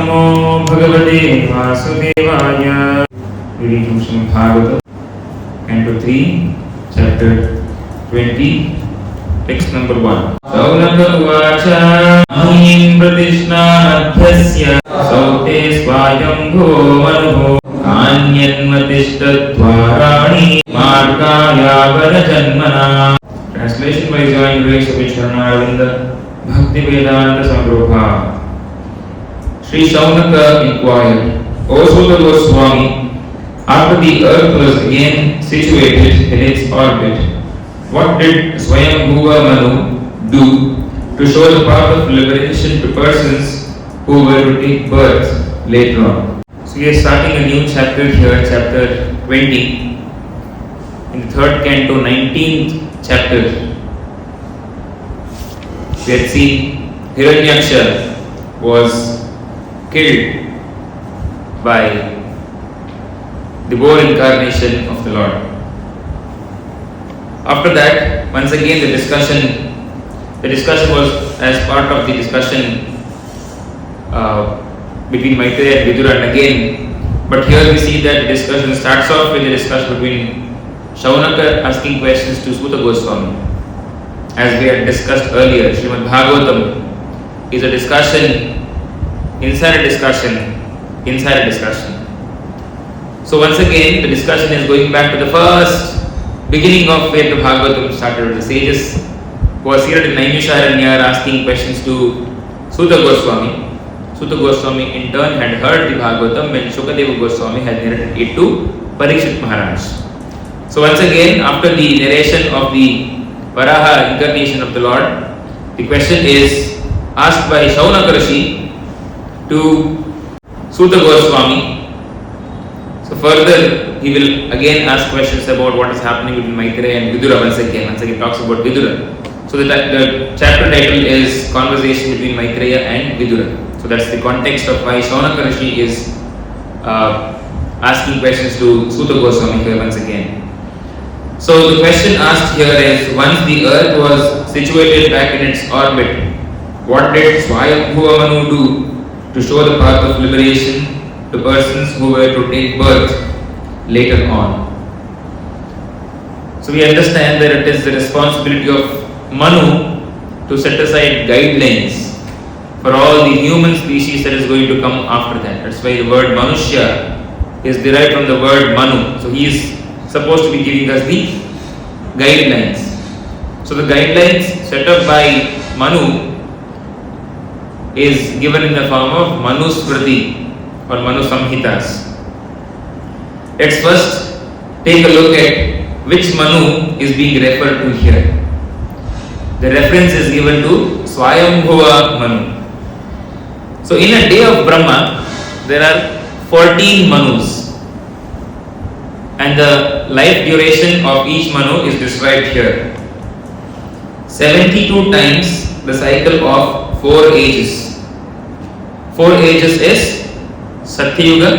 नमो भगवते वासुदेवाय. Reading from Srimad Bhagavatam, Canto 3, Chapter 20, Text number 1. Saunaka uvacha ahim pratishnanadhyasya saute swayambho manuho anyanmatishtatvarani margaya varajanmana. Translation by Joint Grace of Vishwarnavinda Bhakti Vedanta Samgrupha. Sri Shaunaka inquired, O Suta Goswami, after the earth was again situated in its orbit, what did Swayambhuva Manu do to show the path of liberation to persons who were to take birth later on? So we are starting a new chapter here, chapter 20, in the third canto, 19th chapter. We had seen Hiranyaksha was killed by the boar incarnation of the Lord. After that, once again the discussion was as part of the discussion between Maitreya and Vidura, and again, but here we see that the discussion starts off with a discussion between Shaunaka asking questions to Suta Goswami. As we had discussed earlier, Srimad Bhagavatam is a discussion inside a discussion inside a discussion. So once again, the discussion is going back to the first beginning of where the Bhagavatam started with the sages who are seated in Naimisharanya asking questions to Suta Goswami. Suta Goswami in turn had heard the Bhagavatam when Shukadeva Goswami had narrated it to Parikshit Maharaj. So once again, after the narration of the Varaha incarnation of the Lord, the question is asked by Shaunaka Rishi to Suta Goswami. So further, he will again ask questions about what is happening between Maitreya and Vidura once again talks about Vidura. So the chapter title is Conversation between Maitreya and Vidura. So that's the context of why Shaunaka Rishi is asking questions to Suta Goswami here once again. So the question asked here is, once the earth was situated back in its orbit, what did Swayambhuva Manu do to show the path of liberation to persons who were to take birth later on? So we understand that it is the responsibility of Manu to set aside guidelines for all the human species that is going to come after that. That's why the word Manushya is derived from the word Manu. So he is supposed to be giving us the guidelines. So the guidelines set up by Manu is given in the form of Manusmriti or Manu Samhitas. Let's first take a look at which Manu is being referred to here. The reference is given to Swayambhuva Manu. So in a day of Brahma, there are 14 Manus. And the life duration of each Manu is described here. 72 times the cycle of 4 ages. 4 ages is Satya Yuga,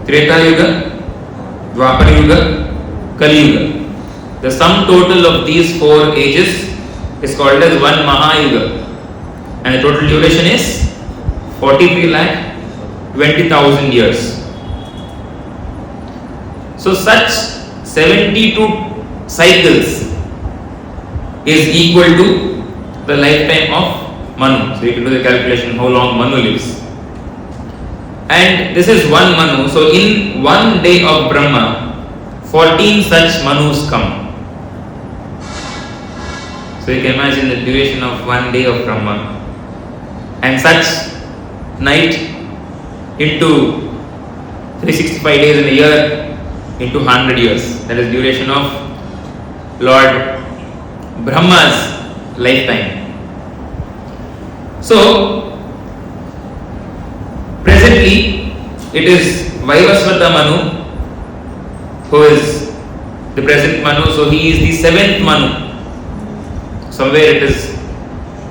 Treta Yuga, Dwapara Yuga, Kali Yuga. The sum total of these 4 ages is called as one Mahayuga. And the total duration is 43,20,000 years. So such 72 cycles is equal to the lifetime of Manu. So you can do the calculation how long Manu lives. And this is one Manu. So in one day of Brahma, 14 such Manus come. So you can imagine the duration of one day of Brahma. And such night into 365 days in a year into 100 years. That is duration of Lord Brahma's lifetime. So presently it is Vaivasvata Manu who is the present Manu. So he is the 7th Manu. Somewhere it is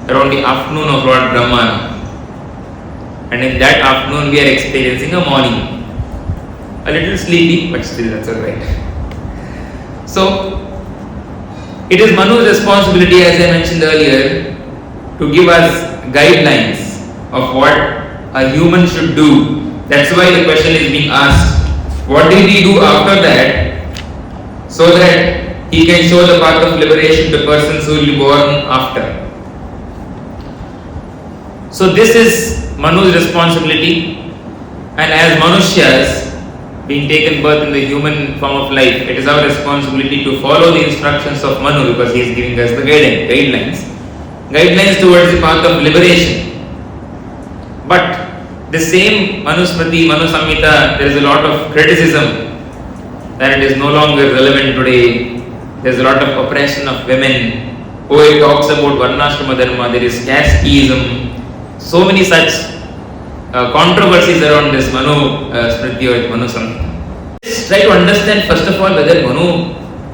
around the afternoon of Lord Brahma. And in that afternoon we are experiencing a morning. A little sleepy, but still that's alright. So it is Manu's responsibility, as I mentioned earlier, to give us guidelines of what a human should do. That's why the question is being asked. What did he do after that so that he can show the path of liberation to persons who will be born after? So this is Manu's responsibility, and as Manusyas, being taken birth in the human form of life, it is our responsibility to follow the instructions of Manu, because he is giving us the guidelines towards the path of liberation. But the same Manusmriti, Manu Samhita, there is a lot of criticism that it is no longer relevant today. There is a lot of oppression of women. It talks about Varnashrama Dharma, there is casteism, so many such controversies around this Manusmriti or Manu Samhita. Let's try to understand first of all whether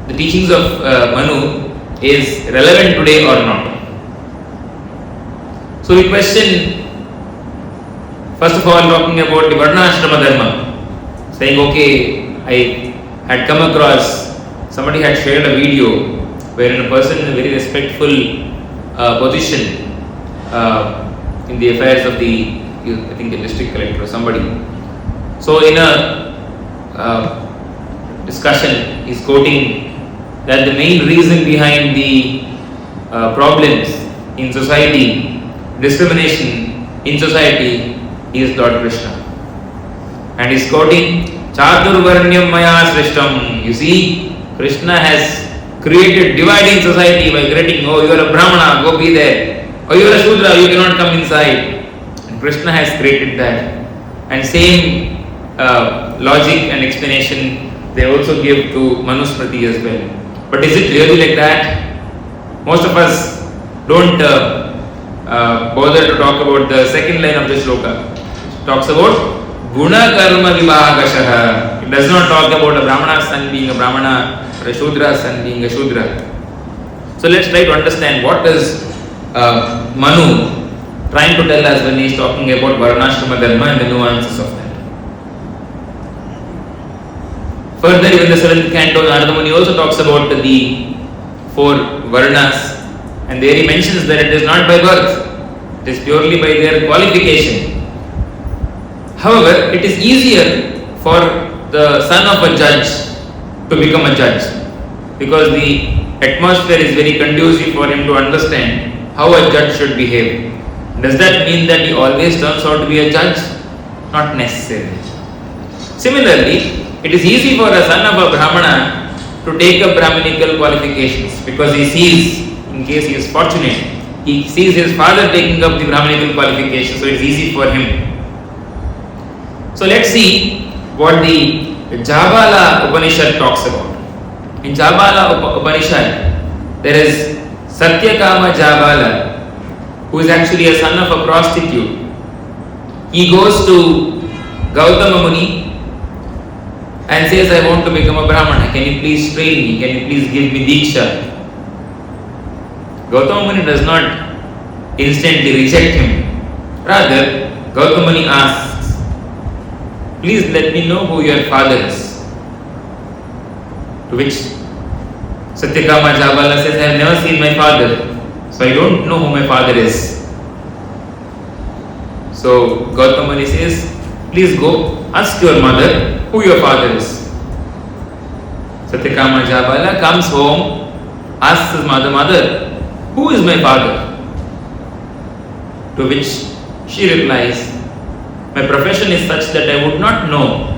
the teachings of Manu is relevant today or not. So we question, first of all, talking about the Varnashrama Dharma, saying, okay, I had come across, somebody had shared a video wherein a person in a very respectful position in the affairs of the, I think the district collector or somebody. So in a discussion, he's quoting that the main reason behind the problems in society, discrimination in society, is Lord Krishna. And he's quoting Chaturvarnyam Maya Srishtam. You see, Krishna has created dividing society by creating, oh, you are a Brahmana, go be there. Oh, you are a Shudra, you cannot come inside. And Krishna has created that. And same logic and explanation they also give to Manusmriti as well. But is it really like that? Most of us don't bother to talk about the second line of the shloka. It talks about Guna Karma Vibhagashaha. It does not talk about a Brahmana's son being a Brahmana or a Shudra's son being a Shudra. So let's try to understand what is Manu trying to tell us when he is talking about Varnashrama Dharma and the nuances of that. Further, even the 7th canto, Narada Muni also talks about the 4 Varnas, and there he mentions that it is not by birth, it is purely by their qualification. However, it is easier for the son of a judge to become a judge, because the atmosphere is very conducive for him to understand how a judge should behave. Does that mean that he always turns out to be a judge? Not necessarily. Similarly, it is easy for a son of a Brahmana to take up Brahminical qualifications, because he sees, in case he is fortunate, he sees his father taking up the Brahminical qualifications, so it is easy for him. So let's see what the Jabala Upanishad talks about. In Jabala Upanishad, there is Satyakama Jabala, who is actually a son of a prostitute. He goes to Gautama Muni and says, I want to become a Brahmana. Can you please train me? Can you please give me Diksha? Gautama Muni does not instantly reject him. Rather, Gautama Muni asks, please let me know who your father is. To which Satyakama Jabala says, I have never seen my father, so I don't know who my father is. So Gautama Muni says, please go ask your mother who your father is. Satyakama Jabala comes home, asks his mother, who is my father? To which she replies, my profession is such that I would not know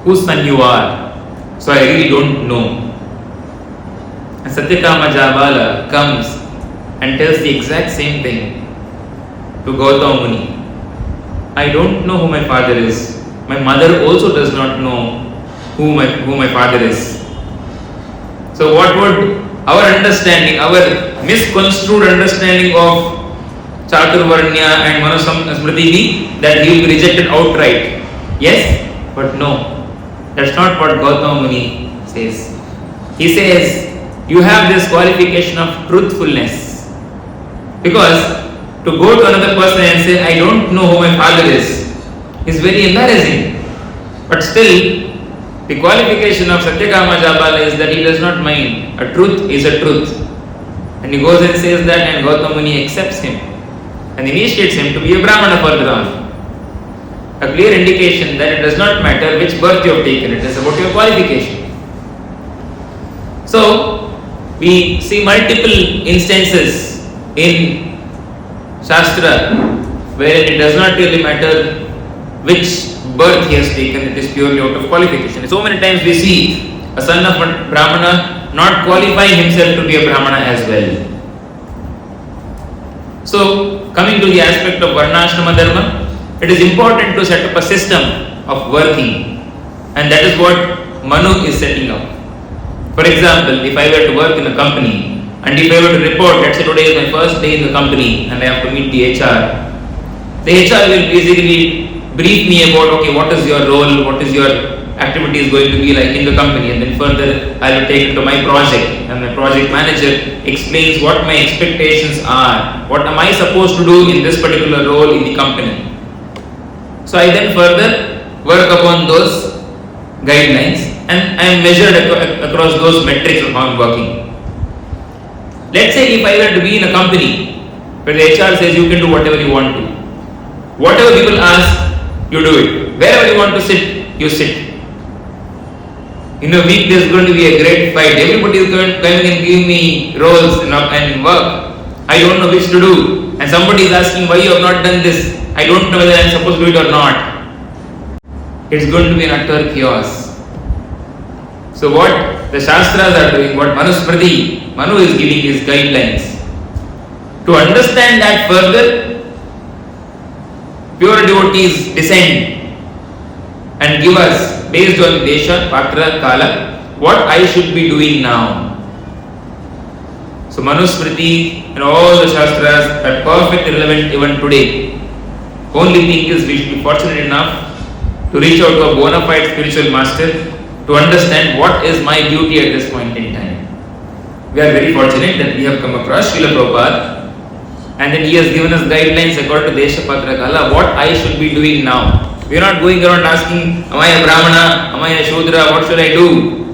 whose son you are, so I really don't know. And Satyakama Jabala comes and tells the exact same thing to Gautama Muni. I don't know who my father is. My mother also does not know who my father is. So what would our understanding, our misconstrued understanding of Chaturvarnya and Manusmriti be? That he will be rejected outright. Yes, but no. That's not what Gautama Muni says. He says, you have this qualification of truthfulness. Because to go to another person and say, I don't know who my father is very embarrassing. But still, the qualification of Satyakama Jabala is that he does not mind. A truth is a truth. And he goes and says that, and Gautama Muni accepts him and initiates him to be a Brahmana further on. a clear indication that it does not matter which birth you have taken, it is about your qualification. So, we see multiple instances in Shastra where it does not really matter which birth he has taken, it is purely out of qualification. So many times we see a son of a Brahmana not qualifying himself to be a Brahmana as well. So, coming to the aspect of Varnashrama Dharma, it is important to set up a system of working, and that is what Manu is setting up. For example, if I were to work in a company and if I were to report, let's say today is my first day in the company and I have to meet the HR will basically brief me about, okay, what is your role, what is your activities going to be like in the company, and then further I will take it to my project and my project manager explains what my expectations are, what am I supposed to do in this particular role in the company. So I then further work upon those guidelines and I am measured across those metrics of how I am working. Let's say if I were to be in a company where the HR says you can do whatever you want to. Whatever people ask, you do it. Wherever you want to sit, you sit. In a week there is going to be a great fight. Everybody is going to give me roles and work. I don't know which to do. And somebody is asking why you have not done this. I don't know whether I am supposed to do it or not. It's going to be an utter chaos. So what the Shastras are doing, what Manusmriti, Manu is giving his guidelines. To understand that further, pure devotees descend and give us, based on Desha, Patra, Kala, what I should be doing now. So Manusmriti and all the Shastras are perfectly relevant even today. Only thing is we should be fortunate enough to reach out to a bona fide spiritual master to understand what is my duty at this point in time. We are very fortunate that we have come across Srila Prabhupada and then he has given us guidelines according to Desha Patra Kala what I should be doing now. We are not going around asking, am I a Brahmana, am I a Shudra, what should I do?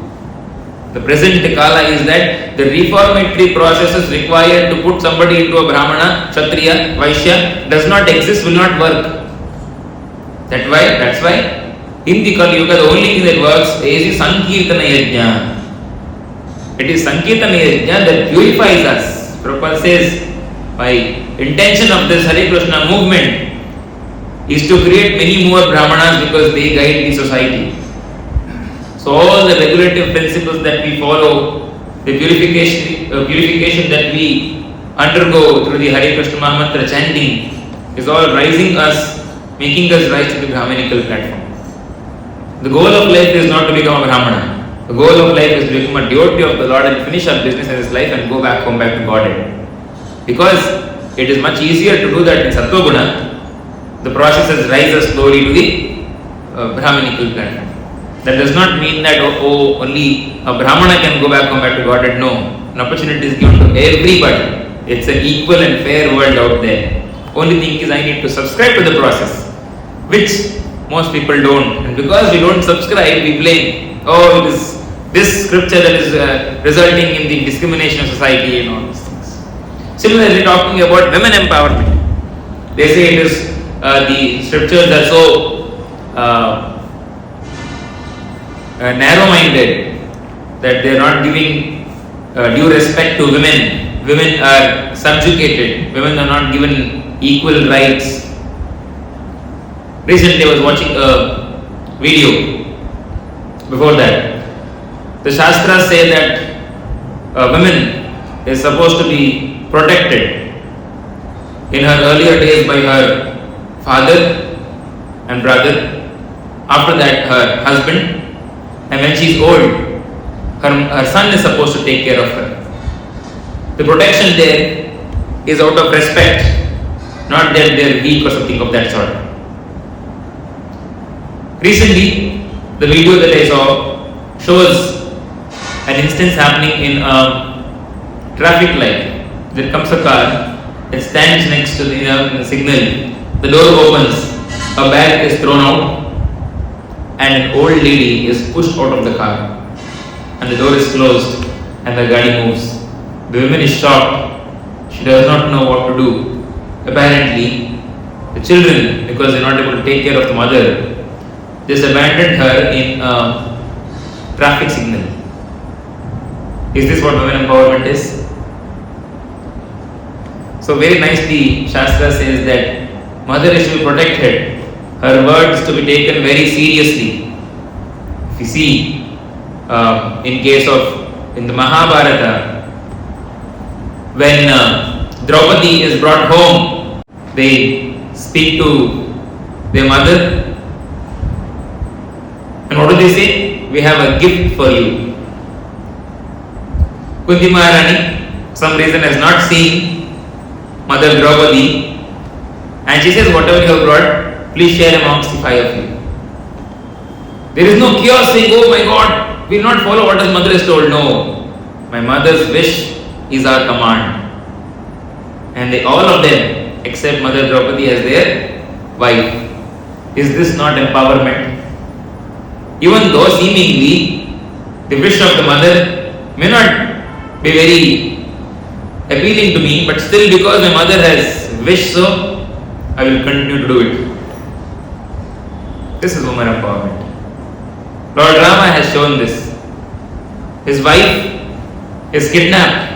The present Kala is that the reformatory processes required to put somebody into a Brahmana, Kshatriya, Vaishya does not exist, will not work. That's why in the Kali Yuga the only thing that works is Sankirtana Yajna. It is Sankirtana Yajna that purifies us. Prabhupada says, by intention of this Hare Krishna movement is to create many more Brahmanas because they guide the society. So all the regulative principles that we follow, the purification that we undergo through the Hare Krishna Mahamantra chanting is all rising us, making us rise to the Brahmanical platform. The goal of life is not to become a Brahmana. The goal of life is to become a devotee of the Lord and finish our business in this life and go back home, back to Godhead. Because it is much easier to do that in Sattva Guna, the processes rise us slowly to the Brahmanical platform. That does not mean that only a Brahmana can go back home, back to Godhead. No. An opportunity is given to everybody. It's an equal and fair world out there. Only thing is I need to subscribe to the process, which most people don't. And because we don't subscribe, we blame, it is this scripture that is resulting in the discrimination of society and all these things. Similarly, talking about women empowerment, they say it is the scriptures are so narrow-minded that they are not giving due respect to women. Women are subjugated. Women are not given equal rights. Recently I was watching a video. Before that, the Shastras say that a woman is supposed to be protected in her earlier days by her father and brother, after that her husband, and when she is old, her son is supposed to take care of her. The protection there is out of respect, not that they are weak or something of that sort. Recently, the video that I saw shows an instance happening in a traffic light. There comes a car, it stands next to the signal, the door opens, a bag is thrown out, and an old lady is pushed out of the car, and the door is closed, and the gadi moves. The woman is shocked. She does not know what to do. Apparently, the children, because they are not able to take care of the mother, just abandoned her in a traffic signal. Is this what women empowerment is? So very nicely Shastra says that mother is to be protected, her word is to be taken very seriously. If you see in the Mahabharata, when Draupadi is brought home, they speak to their mother, and what do they say? We have a gift for you. Kunti Maharani, for some reason, has not seen Mother Draupadi, and she says, whatever you have brought, please share amongst the 5 of you. There is no chaos saying, oh my God, we will not follow what his mother has told. No, my mother's wish is our command. And all of them, except Mother Draupadi as their wife. Is this not empowerment? Even though seemingly the wish of the mother may not be very appealing to me, but still because my mother has wished so, I will continue to do it. This is woman empowerment. Lord Rama has shown this. His wife is kidnapped.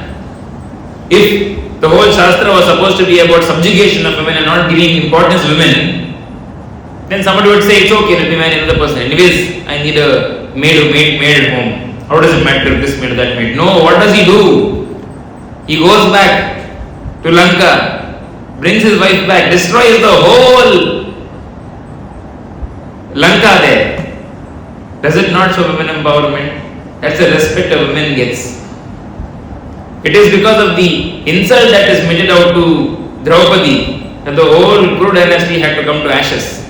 If the whole Shastra was supposed to be about subjugation of women and not giving importance to women, then somebody would say, it's okay, let me marry another person. Anyways, I need a maid at home. How does it matter if this maid or that maid? No, what does he do? He goes back to Lanka, brings his wife back, destroys the whole Lanka there. Does it not show women empowerment? That's the respect a woman gets. It is because of the insult that is meted out to Draupadi that the whole Kuru dynasty had to come to ashes.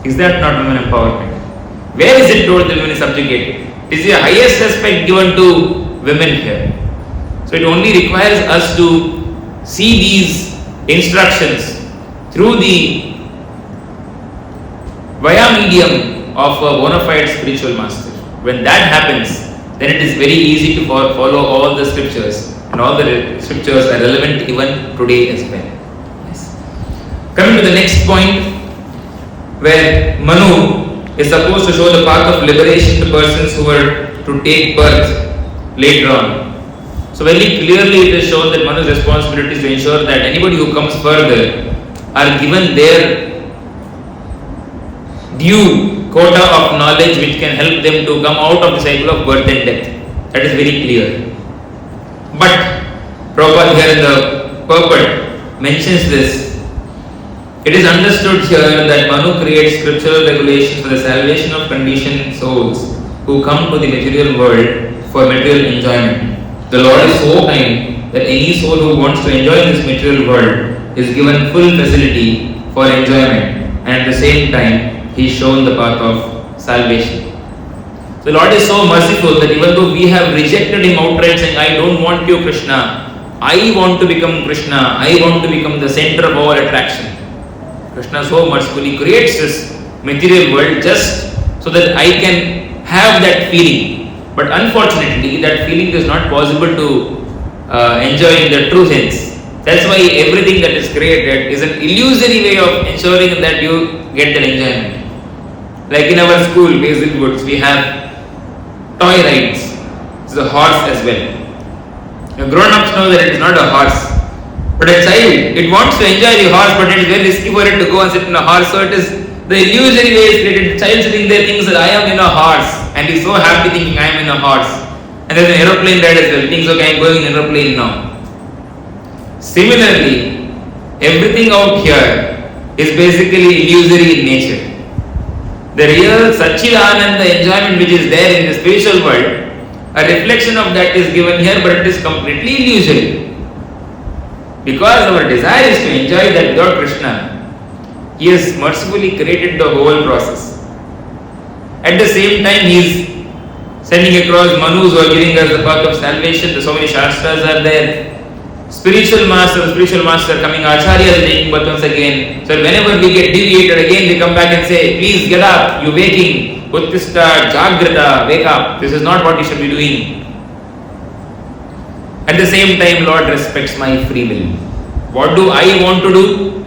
Is that not women empowerment? Where is it told that women is subjugated? It is the highest respect given to women here. So it only requires us to see these instructions through the via medium of a bona fide spiritual master. When that happens, then it is very easy to follow all the scriptures, and all the scriptures are relevant even today as well. Yes. Coming to the next point, where Manu is supposed to show the path of liberation to persons who were to take birth later on. So very clearly it is shown that Manu's responsibility is to ensure that anybody who comes further are given their due quota of knowledge which can help them to come out of the cycle of birth and death. That is very clear. But Prabhupada here in the purport mentions this. It is understood here that Manu creates scriptural regulations for the salvation of conditioned souls who come to the material world for material enjoyment. The Lord is so kind that any soul who wants to enjoy this material world is given full facility for enjoyment, and at the same time He is shown the path of salvation. The Lord is so merciful that even though we have rejected Him outright saying, I don't want you Krishna, I want to become Krishna, I want to become the center of all attraction. Krishna so mercifully creates this material world just so that I can have that feeling. But unfortunately, that feeling is not possible to enjoy in the true sense. That's why everything that is created is an illusory way of ensuring that you get that enjoyment. Like in our school, Basil Woods, we have toy rides. It's a horse as well. The grown-ups know that it is not a horse. But a child, it wants to enjoy the horse, but it is very risky for it to go and sit in a horse. So it is the illusory way is created. The child sitting there thinks that I am in a horse, and he is so happy thinking I am in a horse. And there is an aeroplane ride as well. He thinks, okay, I am going in an aeroplane now. Similarly, everything out here is basically illusory in nature. The real Satchidananda enjoyment which is there in the spiritual world, a reflection of that is given here, but it is completely illusory. Because our desire is to enjoy that without Krishna, He has mercifully created the whole process. At the same time, He is sending across Manus who are giving us the path of salvation. So many Shastras are there. Spiritual master coming, Acharyas taking birth once again. So whenever we get deviated again, they come back and say, please get up, you're waking. Uttista, Jagrata, wake up. This is not what you should be doing. At the same time, Lord respects my free will. What do I want to do?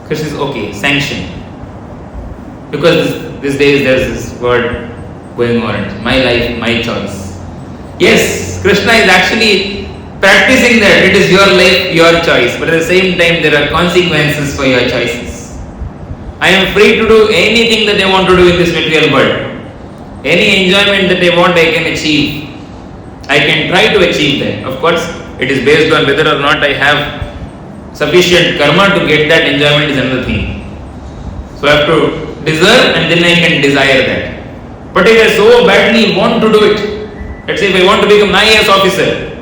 Krishna says, okay, sanction. Because these days there's this word going on, my life, my choice. Yes, Krishna is actually practicing that. It is your life, your choice. But at the same time, there are consequences for your choices. I am free to do anything that I want to do in this material world. Any enjoyment that I want, I can achieve. I can try to achieve that. Of course, it is based on whether or not I have sufficient karma to get that enjoyment is another thing. So I have to deserve and then I can desire that. But if I so badly want to do it, let's say if I want to become an IAS officer,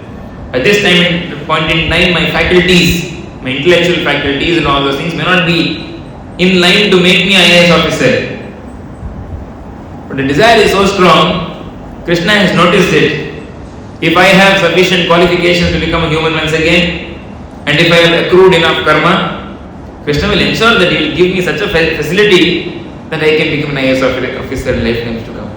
at this point in time my faculties, my intellectual faculties and all those things may not be in line to make me IAS officer. But the desire is so strong, Krishna has noticed it. If I have sufficient qualifications to become a human once again, and if I have accrued enough karma, Krishna will ensure that he will give me such a facility that I can become an IAS officer in lifetimes to come.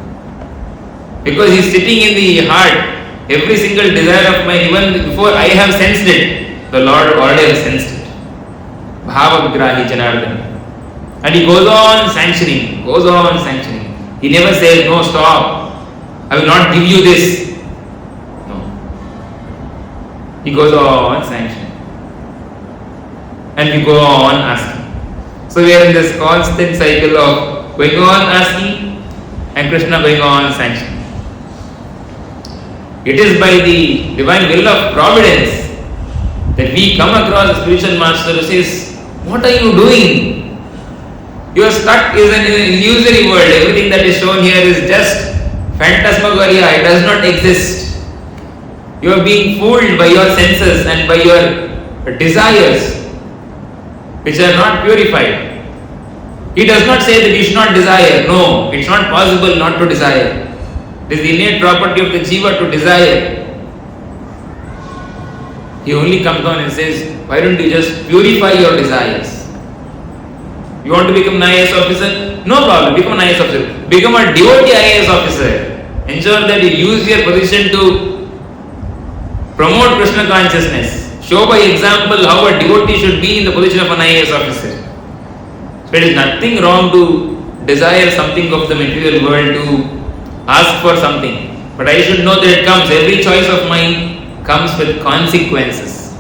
Because he is sitting in the heart, every single desire of mine, even before I have sensed it, the Lord already has sensed it. Bhava Vigrahi Janardana. And he goes on sanctioning. He never says, no, stop, I will not give you this. No. He goes on sanctioning. And we go on asking. So we are in this constant cycle of going on asking and Krishna going on sanctioning. It is by the divine will of providence that we come across a spiritual master who says, what are you doing? You are stuck in an illusory world. Everything that is shown here is just phantasmagoria. It does not exist. You are being fooled by your senses and by your desires, which are not purified. He does not say that you should not desire. No, it's not possible not to desire. It is the innate property of the jiva to desire. He only comes down and says, why don't you just purify your desires? You want to become an IAS officer? No problem, become an IAS officer. Become a devotee IAS officer. Ensure that you use your position to promote Krishna consciousness. Show by example how a devotee should be in the position of an IAS officer. So it is nothing wrong to desire something of the material world, to ask for something. But I should know that it comes. Every choice of mine comes with consequences.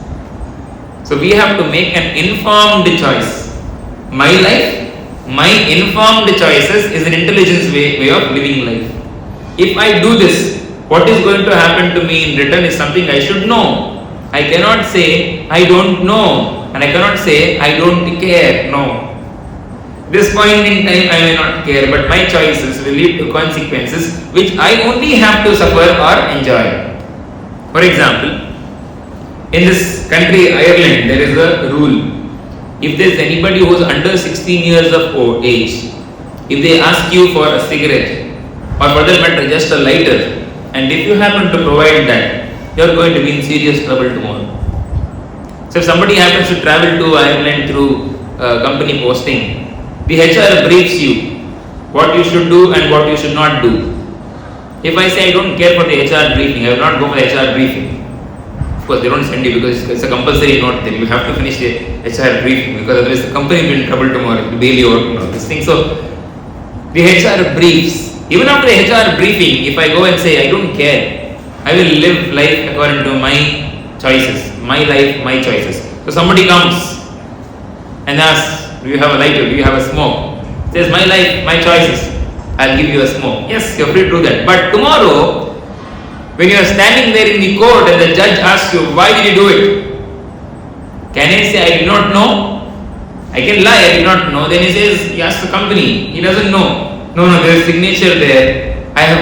So we have to make an informed choice. My life, my informed choices is an intelligent way of living life. If I do this, what is going to happen to me in return is something I should know. I cannot say I don't know, and I cannot say I don't care. No. This point in time I may not care, but my choices will lead to consequences which I only have to suffer or enjoy. For example, in this country Ireland there is a rule. If there is anybody who is under 16 years of age, if they ask you for a cigarette or for that matter just a lighter, and if you happen to provide that, you are going to be in serious trouble tomorrow. So if somebody happens to travel to Ireland through company posting, the HR briefs you what you should do and what you should not do. If I say I don't care for the HR briefing, I will not go for the HR briefing. Of course, they don't send you because it's a compulsory note. Then you have to finish the HR briefing because otherwise the company will be in trouble tomorrow. Daily work, this thing. So the HR briefs. Even after the HR briefing, if I go and say I don't care, I will live life according to my choices. My life, my choices. So somebody comes and asks, do you have a lighter? Do you have a smoke? Says, my life, my choices. I'll give you a smoke. Yes, you're free to do that. But tomorrow, when you are standing there in the court and the judge asks you, why did you do it? Can I say, I did not know? I can lie, I did not know. Then he says, he asks the company. He doesn't know. No, there is signature there.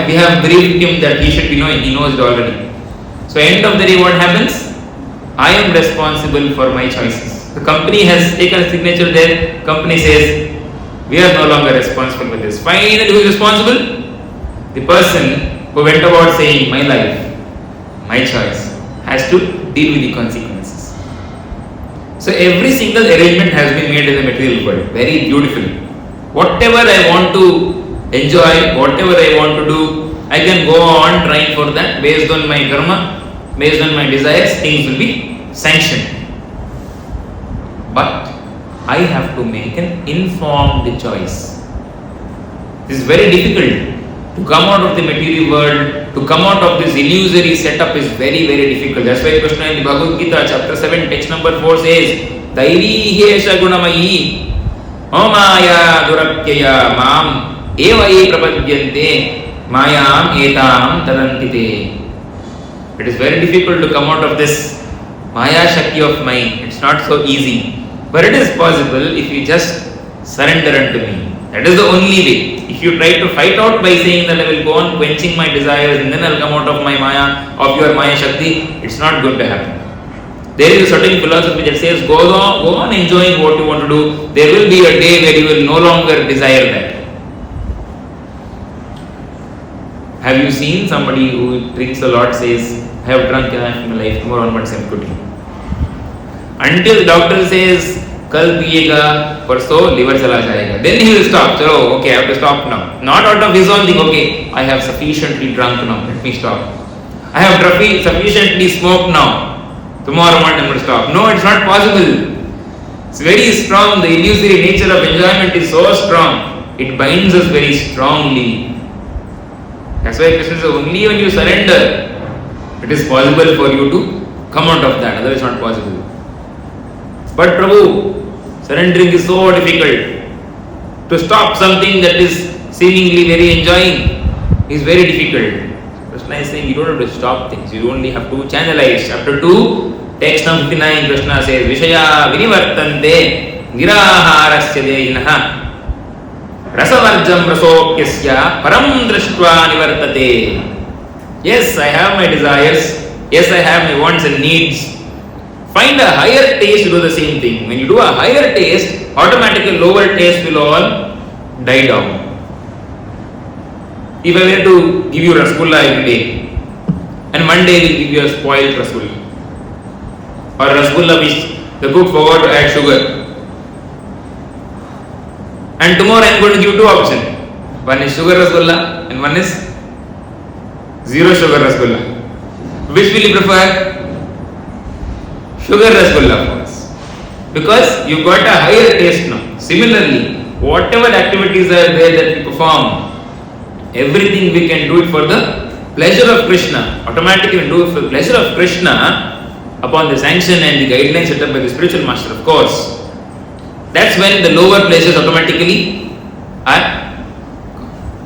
We have briefed him that he should be knowing. He knows it already. So end of the day, what happens? I am responsible for my choices. The company has taken a signature there. Company says, we are no longer responsible for this. Finally, who is responsible? The person who went about saying, my life, my choice, has to deal with the consequences. So every single arrangement has been made in the material world, very beautifully. Whatever I want to enjoy, whatever I want to do, I can go on trying for that based on my karma, based on my desires, things will be sanctioned. But I have to make an informed choice. This is very difficult. To come out of the material world, to come out of this illusory setup is very, very difficult. That's why Krishna in the Bhagavad Gita, chapter 7, text number 4 says, Daivi hesha gunamayi, omaya durakyaya mam, evaye prapadyante, mayam etam tadantite. It is very difficult to come out of this Maya Shakti of mine. It's not so easy. But it is possible if you just surrender unto me. That is the only way. If you try to fight out by saying that I will go on quenching my desires and then I will come out of my Maya, of your Maya Shakti, it's not going to happen. There is a certain philosophy that says go on enjoying what you want to do. There will be a day where you will no longer desire that. Have you seen somebody who drinks a lot says, I have drunk enough in my life, tomorrow onwards I am quitting. Until the doctor says, Kal piyega, parso liver chala jayega. Then he will stop. So, okay, I have to stop now. Not out of his own thing, okay, I have sufficiently drunk now, let me stop. I have sufficiently smoked now, tomorrow onwards I am going to stop. No, it's not possible. It's very strong. The illusory nature of enjoyment is so strong. It binds us very strongly. That's why Krishna says, only when you surrender, it is possible for you to come out of that. Otherwise, it's not possible. But Prabhu, surrendering is so difficult. To stop something that is seemingly very enjoying is very difficult. Krishna is saying you don't have to stop things. You only have to channelize. Chapter 2, text number 59, Krishna says, Vishaya vinivartante niraharasya deyinaha rasavarjam rasokyasya param drishtva nivartate. Yes, I have my desires. Yes, I have my wants and needs. Find a higher taste to do the same thing. When you do a higher taste, automatically lower taste will all die down. If I were to give you rasgulla every day, and one day we'll give you a spoiled rasgulla, or rasgulla which the cook forgot to add sugar, and tomorrow I am going to give two options. One is sugar rasgulla and one is zero sugar rasgulla. Which will you prefer? Sugar rasgulla for us. Because you got a higher taste now. Similarly, whatever activities are there that we perform, everything we can do it for the pleasure of Krishna. Automatically we do it for the pleasure of Krishna upon the sanction and the guidelines set up by the spiritual master, of course. That's when the lower pleasures automatically are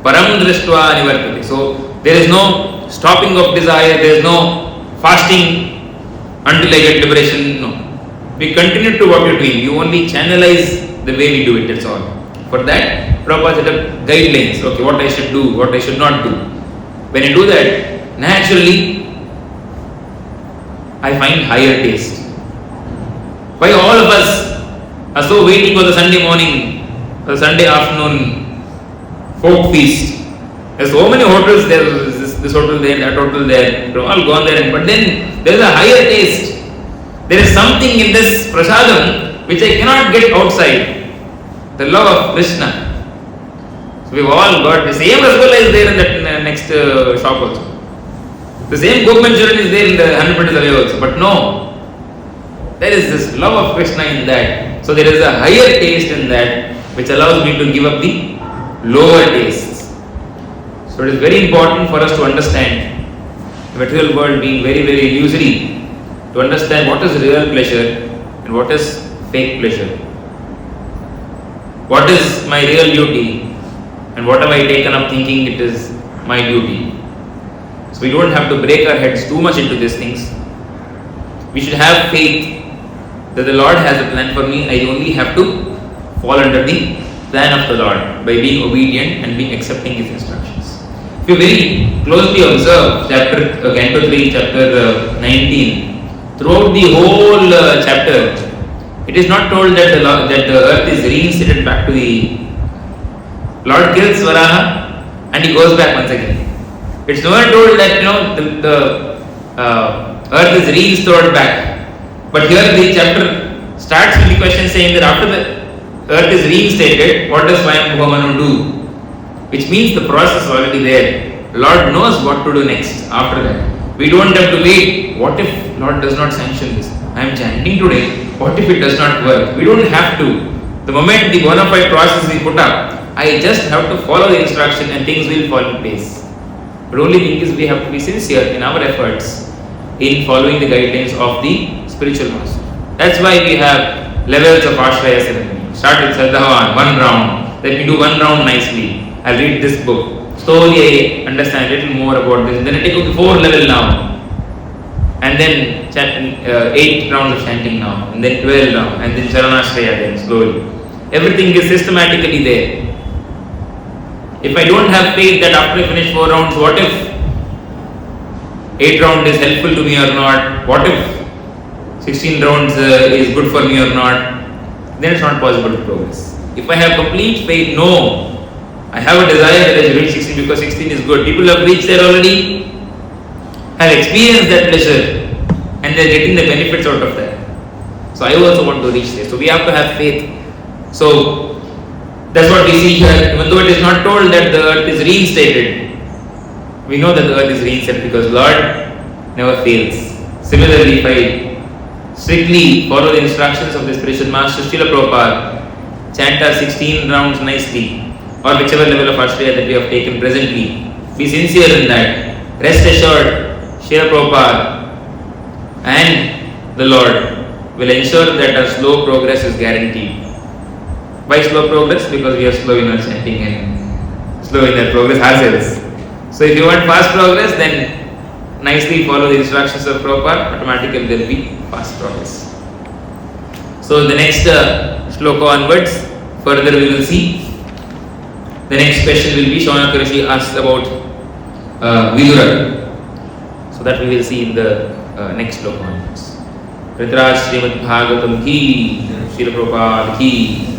param drishtva nivartate. So there is no stopping of desire, there is no fasting until I get liberation. No. We continue to what we are doing. You only channelize the way we do it, that's all. For that, Prabhupada set up guidelines. Okay, what I should do, what I should not do. When I do that, naturally, I find higher taste. Why all of us are so waiting for the Sunday morning, the Sunday afternoon folk feast. There's so many hotels there, this hotel there, that hotel there, we've all gone there, but then there is a higher taste. There is something in this prasadam which I cannot get outside. The love of Krishna. So we've all got the same rasgulla is there in that next shop also. The same Gop Manchurian is there in the 100 meters away also. But no, there is this love of Krishna in that. So there is a higher taste in that which allows me to give up the lower tastes. So it is very important for us to understand the material world being very, very illusory, to understand what is real pleasure and what is fake pleasure. What is my real duty and what have I taken up thinking it is my duty. So we don't have to break our heads too much into these things. We should have faith that the Lord has a plan for me. I only have to fall under the plan of the Lord by being obedient and being accepting His instructions. If you very closely observe Canto 3, chapter 19, throughout the whole chapter, it is not told that the earth is reinstated back to the Lord kills Varaha and he goes back once again. It's never told that the earth is restored back. But here the chapter starts with the question saying that after the earth is reinstated, what does Swayambhuva do? Which means the process is already there. Lord knows what to do next after that. We don't have to wait. What if Lord does not sanction this? I am chanting today, what if it does not work? We don't have to. The moment the bona fide process is put up, I just have to follow the instruction and things will fall in place. But only thing is we have to be sincere in our efforts in following the guidelines of the spiritual master. That's why we have levels of Ashraya ceremony. Start with Sadhavan, 1 round. Let me do 1 round nicely. I'll read this book. Slowly I understand a little more about this. Then I take okay, 4 level now. And then 8 rounds of chanting now. And then 12 now. And then Charanashraya then slowly. Everything is systematically there. If I don't have faith that after I finish 4 rounds, what if 8 round is helpful to me or not? What if 16 rounds is good for me or not? Then it's not possible to progress. If I have complete faith, no. I have a desire that I should reach 16 because 16 is good. People have reached there already, have experienced that pleasure, and they are getting the benefits out of that. So I also want to reach there. So we have to have faith. So that's what we see here. Even though it is not told that the earth is reinstated, we know that the earth is reinstated because Lord never fails. Similarly, if I strictly follow the instructions of the spiritual master Srila Prabhupada, chant our 16 rounds nicely, or whichever level of Ashraya that we have taken presently, be sincere in that. Rest assured, Srila Prabhupada and the Lord will ensure that our slow progress is guaranteed. Why slow progress? Because we are slow in our chanting and slow in our progress ourselves. So if you want fast progress, then nicely follow the instructions of Prabhupada, automatically there will be fast progress. So the next shloka onwards, further we will see. The next question will be Shaunaka Rishi asks about Vidura. So that we will see in the next shloka onwards. Ritraj Srimad Bhagavatam ki, Srila Prabhupada ki.